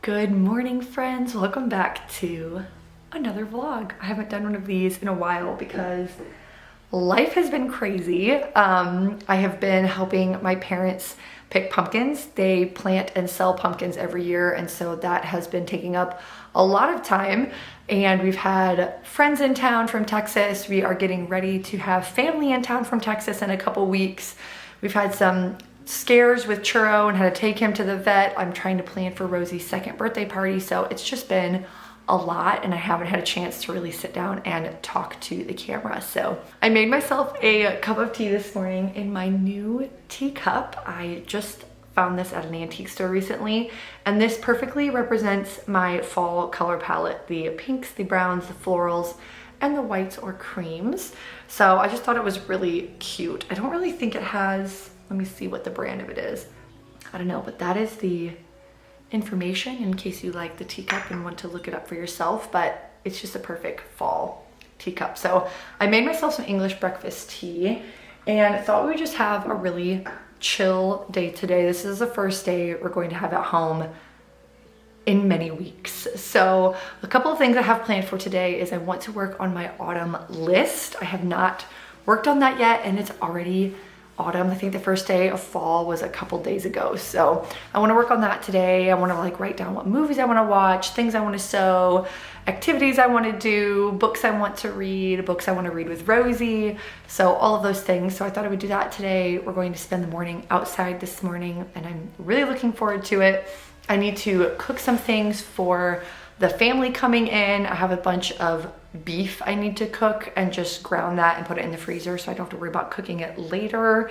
Good morning, friends. Welcome back to another vlog. I haven't done one of these in a while because life has been crazy. I have been helping my parents pick pumpkins. They plant and sell pumpkins every year, and so that has been taking up a lot of time. And we've had friends in town from Texas. We are getting ready to have family in town from Texas in a couple weeks. We've had some scares with Churro and had to take him to the vet. I'm trying to plan for Rosie's second birthday party, so it's just been a lot and I haven't had a chance to really sit down and talk to the camera. So I made myself a cup of tea this morning in my new teacup. I just found this at an antique store recently, and this perfectly represents my fall color palette: the pinks, the browns, the florals, and the whites or creams. So I just thought it was really cute. I don't really think it has, let me see what the brand of it is. I don't know, but that is the information in case you like the teacup and want to look it up for yourself, but it's just a perfect fall teacup. So I made myself some English breakfast tea and thought we would just have a really chill day today. This is the first day we're going to have at home in many weeks. So a couple of things I have planned for today is I want to work on my autumn list. I have not worked on that yet and it's already autumn. I think the first day of fall was a couple days ago. So I want to work on that today. I want to write down what movies I want to watch, things I want to sew, activities I want to do, books I want to read, books I want to read with Rosie. So all of those things. So I thought I would do that today. We're going to spend the morning outside this morning and I'm really looking forward to it. I need to cook some things for the family coming in. I have a bunch of beef I need to cook and just ground that and put it in the freezer so I don't have to worry about cooking it later.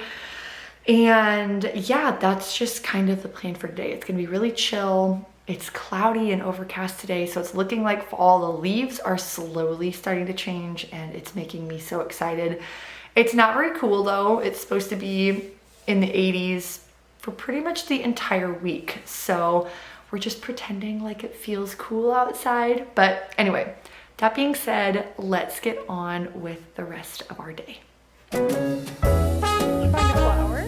And yeah, that's just kind of the plan for today. It's gonna be really chill. It's cloudy and overcast today, so it's looking like fall. The leaves are slowly starting to change and it's making me so excited. It's not very cool though. It's supposed to be in the 80s for pretty much the entire week. So we're just pretending like it feels cool outside. But anyway, that being said, let's get on with the rest of our day. Find a flower.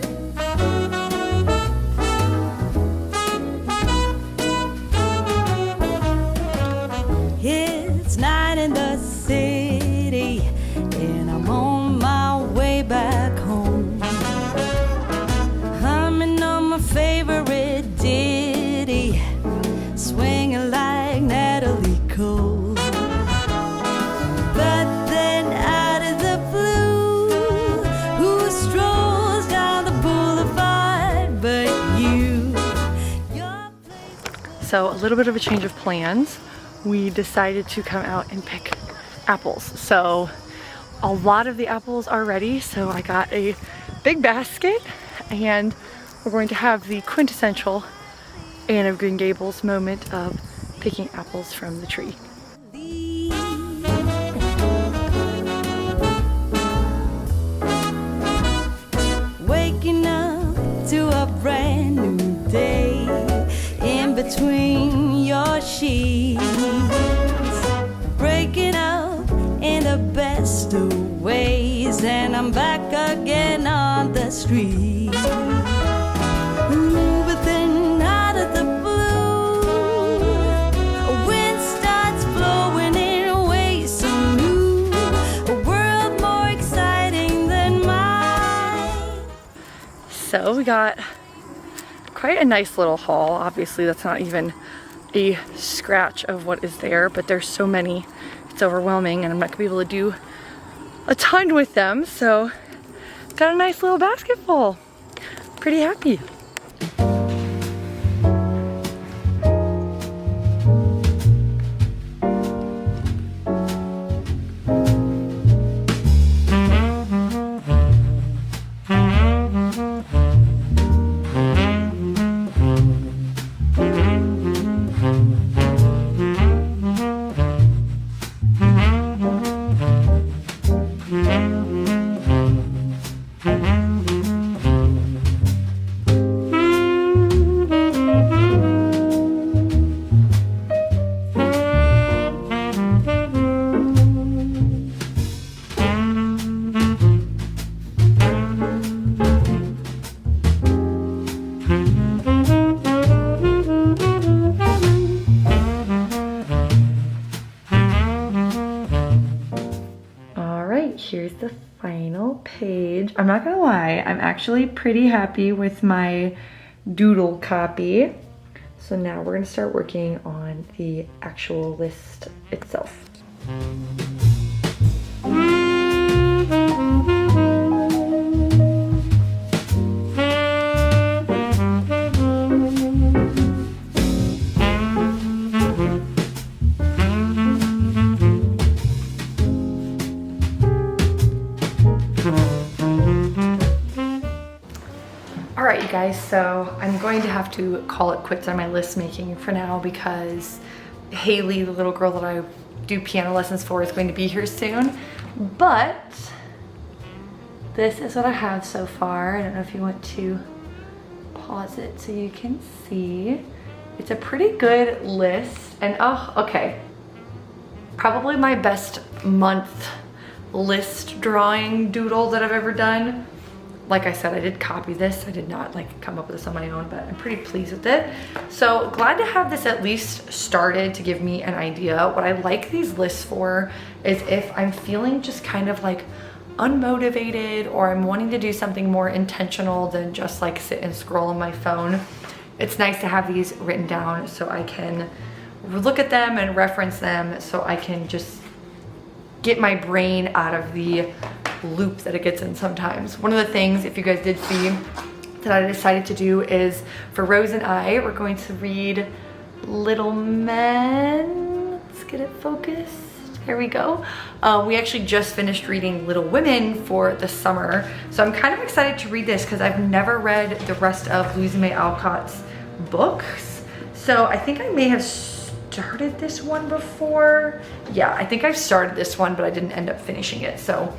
It's night in the city and I'm on my way back home. Humming on my favorite ditty, swinging like Natalie Cole. So a little bit of a change of plans. We decided to come out and pick apples. So a lot of the apples are ready. So I got a big basket and we're going to have the quintessential Anne of Green Gables moment of picking apples from the tree. Waking up to a brand new day in between your sheets, breaking up in the best of ways, and I'm back again on the street. Ooh, but then out of the blue, a wind starts blowing in ways so new, a world more exciting than mine. So we got quite a nice little haul. Obviously that's not even a scratch of what is there, but there's so many, it's overwhelming and I'm not gonna be able to do a ton with them. So got a nice little basket full. Pretty happy. page. I'm not gonna lie, I'm actually pretty happy with my doodle copy. So now we're gonna start working on the actual list itself. All right, you guys, so I'm going to have to call it quits on my list making for now because Haley, the little girl that I do piano lessons for, is going to be here soon. But this is what I have so far. I don't know if you want to pause it so you can see. It's a pretty good list. And oh, okay. Probably my best month list drawing doodle that I've ever done. Like I said, I did copy this. I did not like come up with this on my own, but I'm pretty pleased with it. So glad to have this at least started to give me an idea. What I like these lists for is if I'm feeling just kind of like unmotivated or I'm wanting to do something more intentional than just like sit and scroll on my phone. It's nice to have these written down so I can look at them and reference them so I can just get my brain out of the loop that it gets in sometimes. One of the things, if you guys did see, that I decided to do is for Rose and I, we're going to read Little Men. Let's get it focused. Here we go. We actually just finished reading Little Women for the summer. So I'm kind of excited to read this because I've never read the rest of Louisa May Alcott's books. So I think I may have started this one before. Yeah, I think I've started this one, but I didn't end up finishing it. So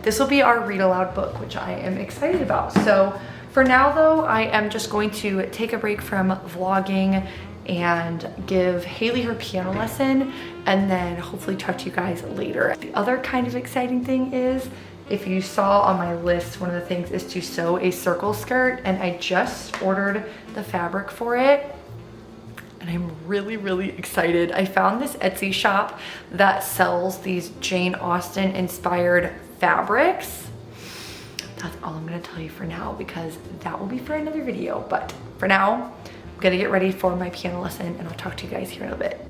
this will be our read aloud book, which I am excited about. So for now though, I am just going to take a break from vlogging and give Haley her piano lesson and then hopefully talk to you guys later. The other kind of exciting thing is, if you saw on my list, one of the things is to sew a circle skirt, and I just ordered the fabric for it. And I'm really, really excited. I found this Etsy shop that sells these Jane Austen inspired fabrics. That's all I'm gonna tell you for now because that will be for another video. But for now, I'm gonna get ready for my piano lesson and I'll talk to you guys here in a bit.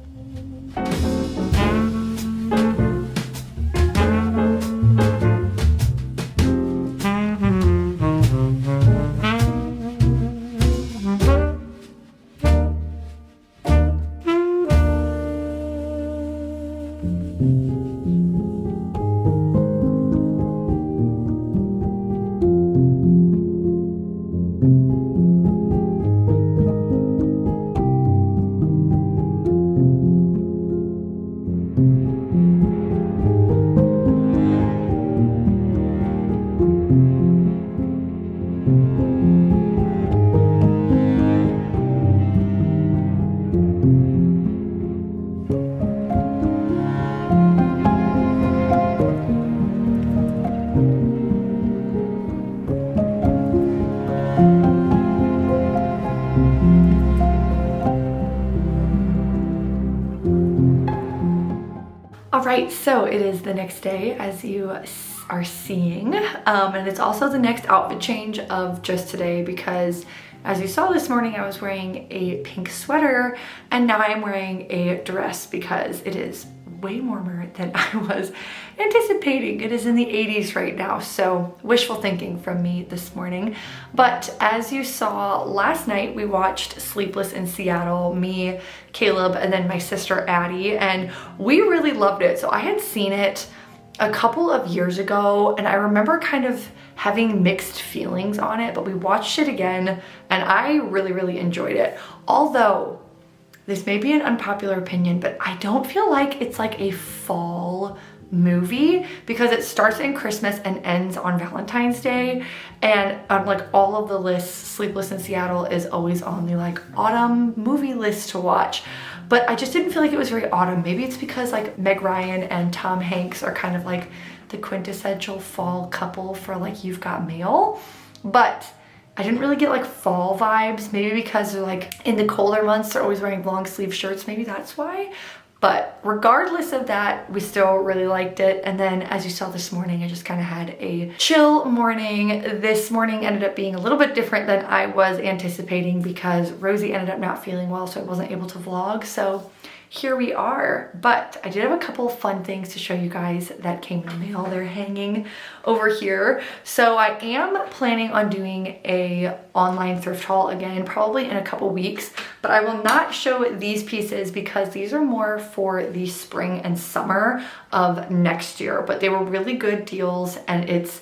Alright, so it is the next day as you are seeing, and it's also the next outfit change of just today because as you saw this morning I was wearing a pink sweater and now I'm wearing a dress because it is way warmer than I was anticipating. It is in the 80s right now, so wishful thinking from me this morning. But as you saw last night, we watched Sleepless in Seattle, me, Caleb, and then my sister Addie, and we really loved it. So I had seen it a couple of years ago and I remember kind of having mixed feelings on it, but we watched it again and I really, really enjoyed it. Although this may be an unpopular opinion, but I don't feel like it's like a fall movie because it starts in Christmas and ends on Valentine's Day. And like all of the lists, Sleepless in Seattle is always on the like autumn movie list to watch. But I just didn't feel like it was very autumn. Maybe it's because like Meg Ryan and Tom Hanks are kind of like the quintessential fall couple for like You've Got Mail. But I didn't really get like fall vibes, maybe because they're like in the colder months, they're always wearing long sleeve shirts. Maybe that's why. But regardless of that, we still really liked it. And then as you saw this morning, I just kind of had a chill morning. This morning ended up being a little bit different than I was anticipating because Rosie ended up not feeling well, so I wasn't able to vlog. So here we are. But I did have a couple of fun things to show you guys that came in the mail. They're hanging over here. So I am planning on doing a online thrift haul again, probably in a couple weeks, but I will not show these pieces because these are more for the spring and summer of next year, but they were really good deals and it's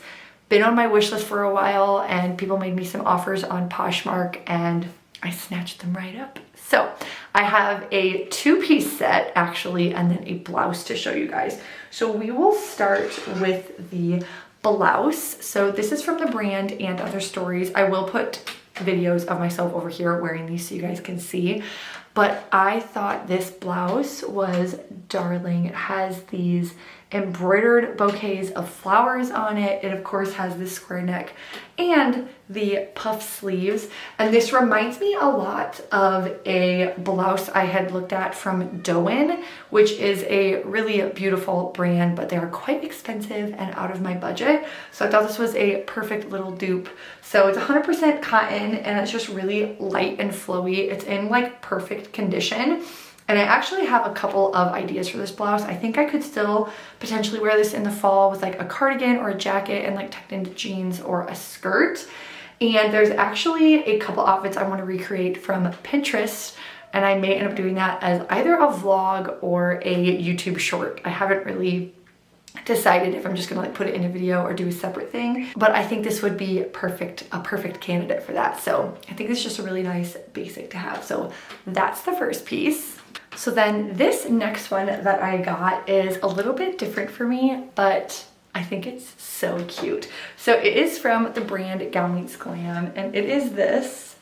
been on my wish list for a while and people made me some offers on Poshmark and I snatched them right up. So I have a 2-piece set actually, and then a blouse to show you guys. So we will start with the blouse. So this is from the brand And Other Stories. I will put videos of myself over here wearing these so you guys can see. But I thought this blouse was darling. It has these embroidered bouquets of flowers on it. It of course has this square neck and the puff sleeves. And this reminds me a lot of a blouse I had looked at from Doen, which is a really beautiful brand, but they are quite expensive and out of my budget. So I thought this was a perfect little dupe. So it's 100% cotton and it's just really light and flowy. It's in like perfect condition. And I actually have a couple of ideas for this blouse. I think I could still potentially wear this in the fall with like a cardigan or a jacket and like tucked into jeans or a skirt. And there's actually a couple outfits I want to recreate from Pinterest, and I may end up doing that as either a vlog or a YouTube short. I haven't really decided if I'm just gonna like put it in a video or do a separate thing, but I think this would be a perfect candidate for that. So I think it's just a really nice basic to have. So that's the first piece. So then this next one that I got is a little bit different for me, but I think it's so cute. So it is from the brand Gal Meets Glam, and it is this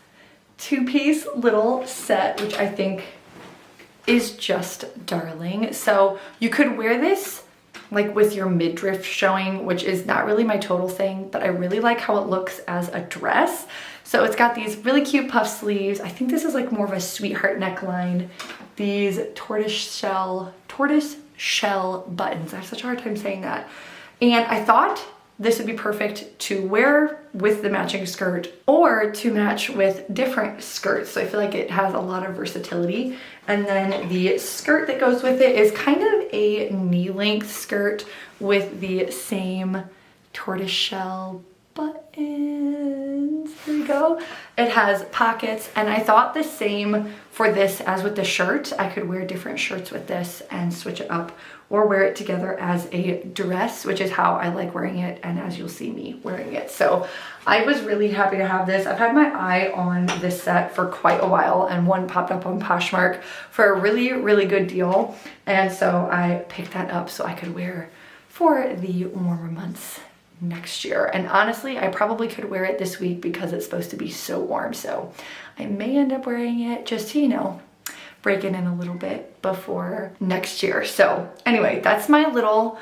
2-piece little set, which I think is just darling. So you could wear this like with your midriff showing, which is not really my total thing, but I really like how it looks as a dress. So it's got these really cute puff sleeves. I think this is like more of a sweetheart neckline. These tortoise shell buttons. I have such a hard time saying that. And I thought this would be perfect to wear with the matching skirt or to match with different skirts. So I feel like it has a lot of versatility. And then the skirt that goes with it is kind of a knee-length skirt with the same tortoiseshell buttons. There we go. It has pockets, and I thought the same for this as with the shirt. I could wear different shirts with this and switch it up, or wear it together as a dress, which is how I like wearing it and as you'll see me wearing it. So I was really happy to have this. I've had my eye on this set for quite a while and one popped up on Poshmark for a really, really good deal. And so I picked that up so I could wear for the warmer months next year. And honestly, I probably could wear it this week because it's supposed to be so warm. So I may end up wearing it just to, you know, break it in a little bit before next year. So anyway, that's my little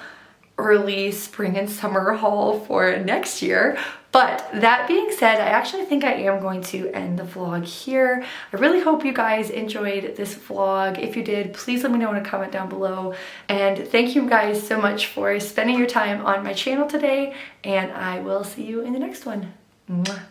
early spring and summer haul for next year. But that being said, I actually think I am going to end the vlog here. I really hope you guys enjoyed this vlog. If you did, please let me know in a comment down below. And thank you guys so much for spending your time on my channel today. And I will see you in the next one. Mwah.